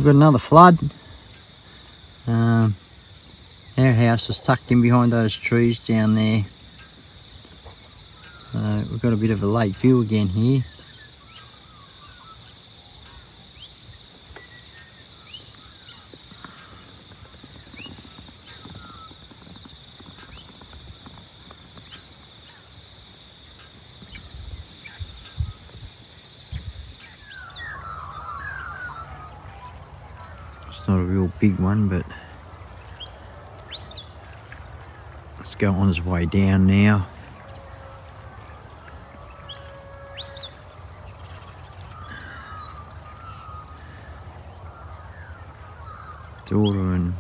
We've got another flood. Our house is tucked in behind those trees down there. We've got a bit of a lake view again here. It's not a real big one, but let's go on its way down now. Daughter and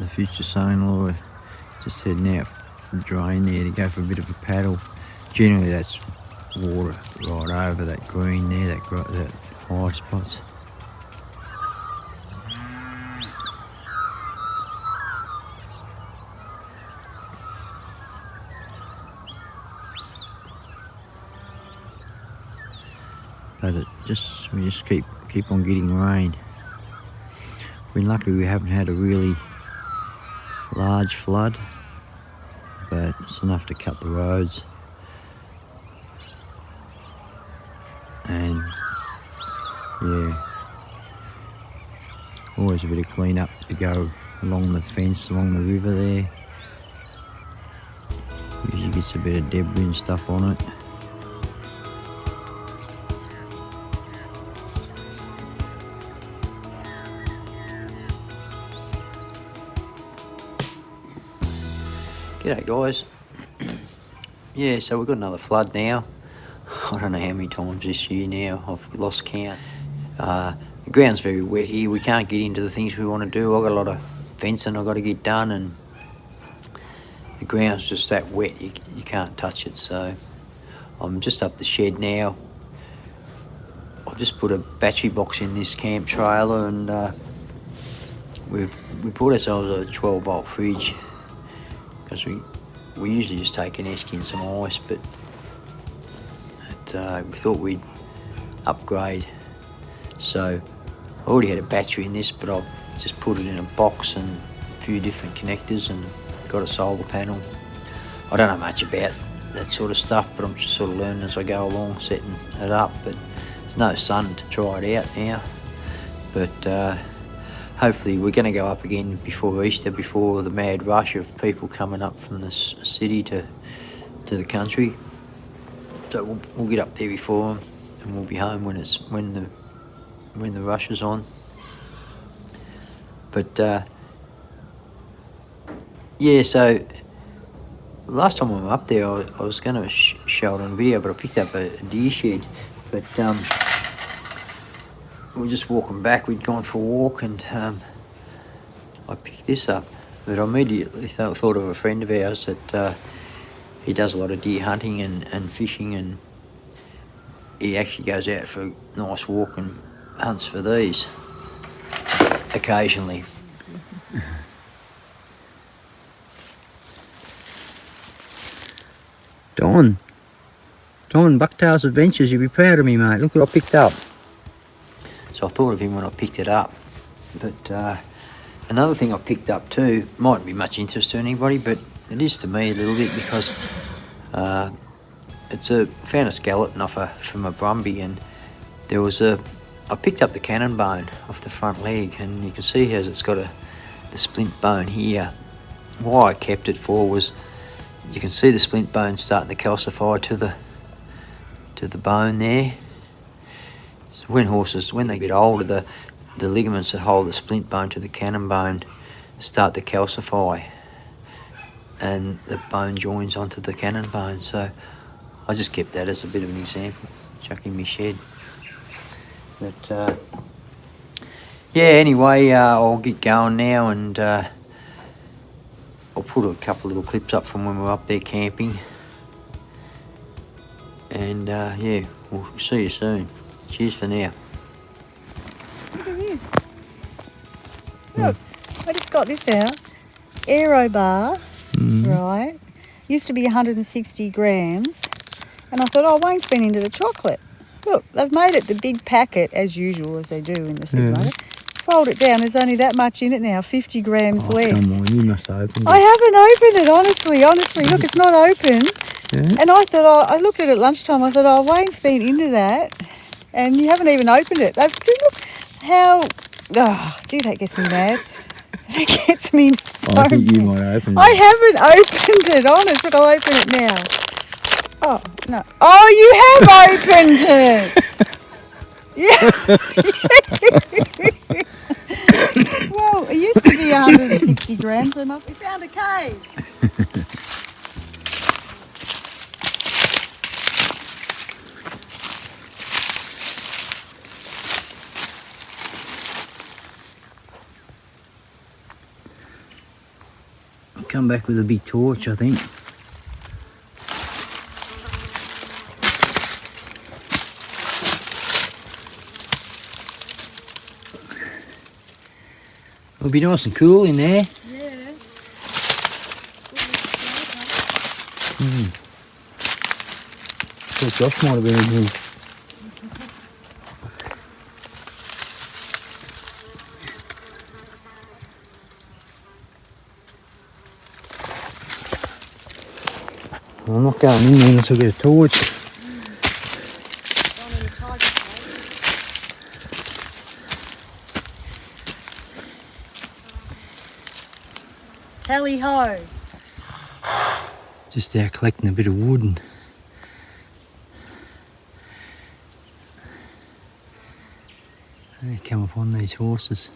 the future son-in-law are just heading out for the drain there to go for a bit of a paddle. Generally that's water right over that green there, that high spots. But we just keep on getting rain. We're lucky we haven't had a really large flood, but it's enough to cut the roads. And yeah, always a bit of clean up to go along the fence, along the river there. Usually gets a bit of debris and stuff on it. G'day guys. Yeah, so we've got another flood now. I don't know how many times this year now, I've lost count. The ground's very wet here, we can't get into the things we want to do. I've got a lot of fencing I've got to get done, and the ground's just that wet, you can't touch it. So I'm just up the shed now. I've just put a battery box in this camp trailer, and we bought ourselves a 12-volt fridge, because we usually just take an Esky and some ice, but we thought we'd upgrade. So I already had a battery in this, but I've just put it in a box and a few different connectors and got a solar panel. I don't know much about that sort of stuff, but I'm just sort of learning as I go along, setting it up. But there's no sun to try it out now. But hopefully we're going to go up again before Easter, before the mad rush of people coming up from the city to the country. So we'll get up there before them, and we'll be home when the rush is on. But yeah, so last time I was up there, I was going to show it on video, but I picked up a deer shed. But we were just walking back, we'd gone for a walk, and I picked this up. But I immediately thought of a friend of ours that he does a lot of deer hunting and fishing, and he actually goes out for a nice walk and hunts for these occasionally. Don Bucktails Adventures, you'll be proud of me, mate. Look what I picked up. So I thought of him when I picked it up. But another thing I picked up too, mightn't be much interest to anybody, but it is to me a little bit, because found a skeleton from a brumby, and there was I picked up the cannon bone off the front leg, and you can see how it's got the splint bone here. Why I kept it for was, you can see the splint bone starting to calcify to the bone there. So when they get older, the ligaments that hold the splint bone to the cannon bone start to calcify, and the bone joins onto the cannon bone. So I just kept that as a bit of an example, chuck in my shed. But yeah, anyway, I'll get going now, and I'll put a couple little clips up from when we were up there camping. And yeah, we'll see you soon. Cheers for now. Look at this. Look, I just got this out. Aero bar, right? Used to be 160 grams. And I thought, oh, Wayne's been into the chocolate. Look, they've made it the big packet, as usual, as they do in the supermarket, fold it down, there's only that much in it now, 50 grams less. Come on, you must have opened it. I haven't opened it, honestly. Look, it's not open. Yeah. And I thought, I looked at it at lunchtime, I thought, Wayne's been into that. And you haven't even opened it. Look how, gee, that gets me mad. That gets me so I think you mad. might open it. I haven't opened it, honest. Look, I'll open it now. Oh, no. Oh, you have opened it. Yeah. Well, it used to be 160 grams. We found a cave. I'll come back with a big torch, I think. It'll be nice and cool in there. Yeah. Thought Josh might have been in here. I'm not going in there unless I get a torch. Tally ho. Just out collecting a bit of wood and they come upon these horses.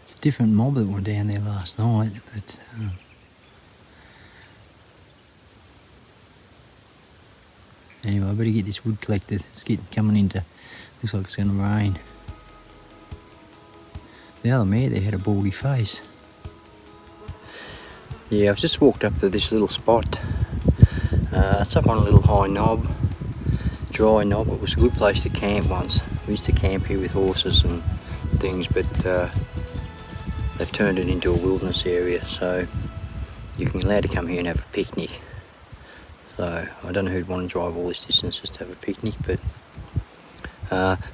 It's a different mob that were down there last night, but anyway, I better get this wood collected. It's coming into, looks like it's going to rain. The other mare there had a baldy face. Yeah, I've just walked up to this little spot. It's up on a little high knob, dry knob. It was a good place to camp once. We used to camp here with horses and things, but they've turned it into a wilderness area, so you can allowed to come here and have a picnic. So I don't know who'd want to drive all this distance just to have a picnic, but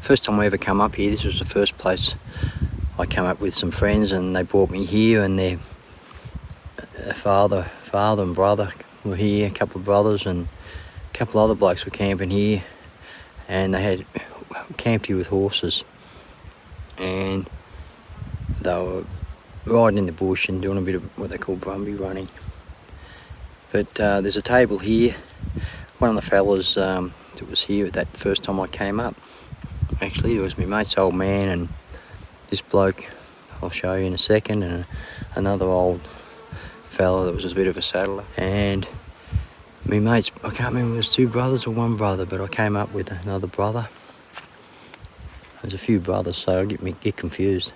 first time I ever come up here, this was the first place I came up with some friends, and they brought me here, and their father and brother were here, a couple of brothers and a couple of other blokes were camping here, and they had camped here with horses, and they were riding in the bush and doing a bit of what they call brumby running. But there's a table here. One of the fellas that was here at that first time I came up, actually it was my mate's old man and this bloke I'll show you in a second, and another old fella that was a bit of a saddler. And my mates, I can't remember if it was two brothers or one brother, but I came up with another brother. There's a few brothers, so I get confused.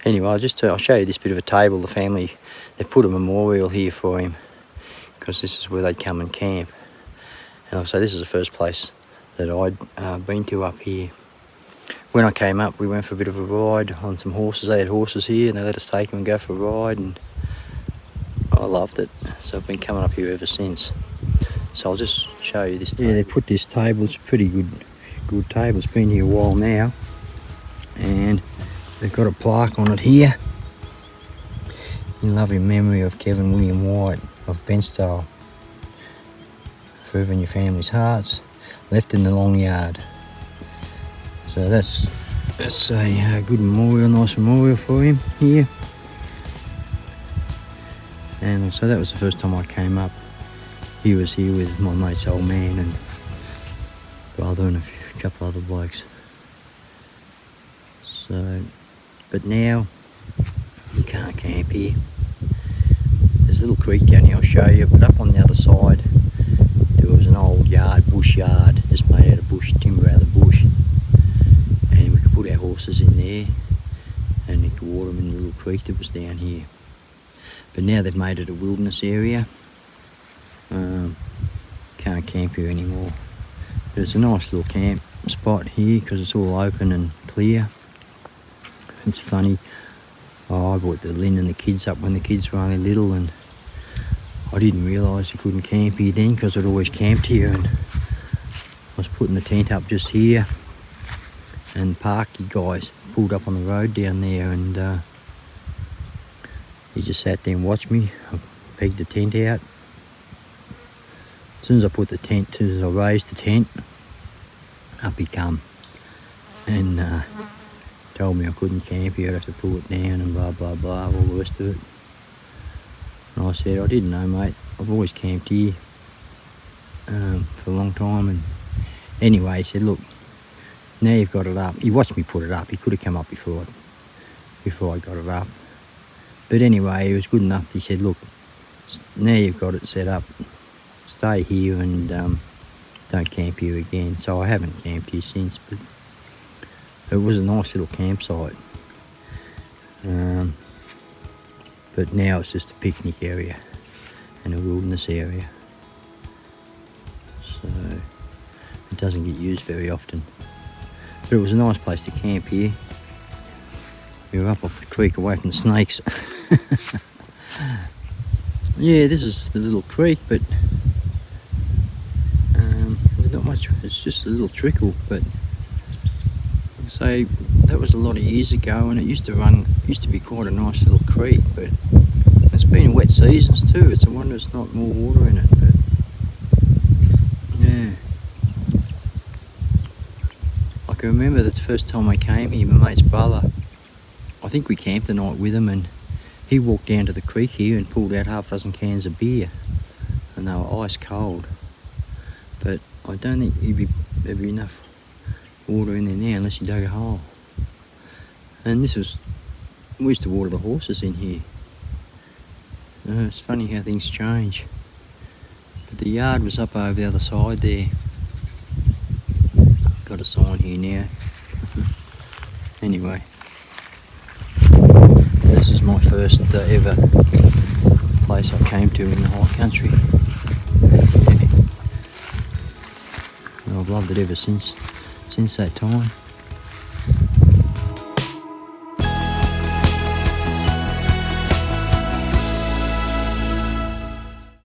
Anyway, I'll show you this bit of a table. The family, they've put a memorial here for him, because this is where they'd come and camp. And I'll say this is the first place that I'd been to up here. When I came up, we went for a bit of a ride on some horses. They had horses here and they let us take them and go for a ride, and I loved it. So I've been coming up here ever since. So I'll just show you this table. Yeah, they put this table, it's a pretty good table. It's been here a while now. And they've got a plaque on it here. In loving memory of Kevin William White of Benstall. Forever in your family's hearts. Left in the long yard. So that's a good memorial, nice memorial for him here. And so that was the first time I came up. He was here with my mate's old man and brother and a couple other blokes. So, but now you can't camp here. There's a little creek down here, I'll show you, but up on the other side there was an old yard, bush yard, just made out of bush, timber out of the bush. And we could put our horses in there and we could water them in the little creek that was down here. But now they've made it a wilderness area. can't camp here anymore. But it's a nice little camp spot here because it's all open and clear. It's funny, I brought the Lynn and the kids up when the kids were only little, and I didn't realise you couldn't camp here then because I'd always camped here, and I was putting the tent up just here, and Parky guys pulled up on the road down there, and he just sat there and watched me. I pegged the tent out. As soon as I put the tent, as soon as I raised the tent, up he come and told me I couldn't camp here, I'd have to pull it down and blah blah blah, all the rest of it. And I said, I didn't know, mate, I've always camped here for a long time. And anyway, he said, look, now you've got it up. He watched me put it up. He could have come up before I got it up. But anyway, he was good enough. He said, look, now you've got it set up, stay here and don't camp here again. So I haven't camped here since, but it was a nice little campsite. But now it's just a picnic area and a wilderness area. So it doesn't get used very often. But it was a nice place to camp here. We were up off the creek away from the snakes. Yeah, this is the little creek, but there's not much, it's just a little trickle, but I'd say that was a lot of years ago, and it used to be quite a nice little creek, but it's been wet seasons too. It's a wonder there's not more water in it, but yeah. I can remember the first time I came here, my mate's brother, I think we camped the night with him, and he walked down to the creek here and pulled out half a dozen cans of beer, and they were ice cold. But I don't think there'd be enough water in there now unless you dug a hole. And we used to water the horses in here. It's funny how things change. But the yard was up over the other side there. Got a sign here now. Anyway. This is my first ever place I came to in the high country. Yeah. And I've loved it ever since that time.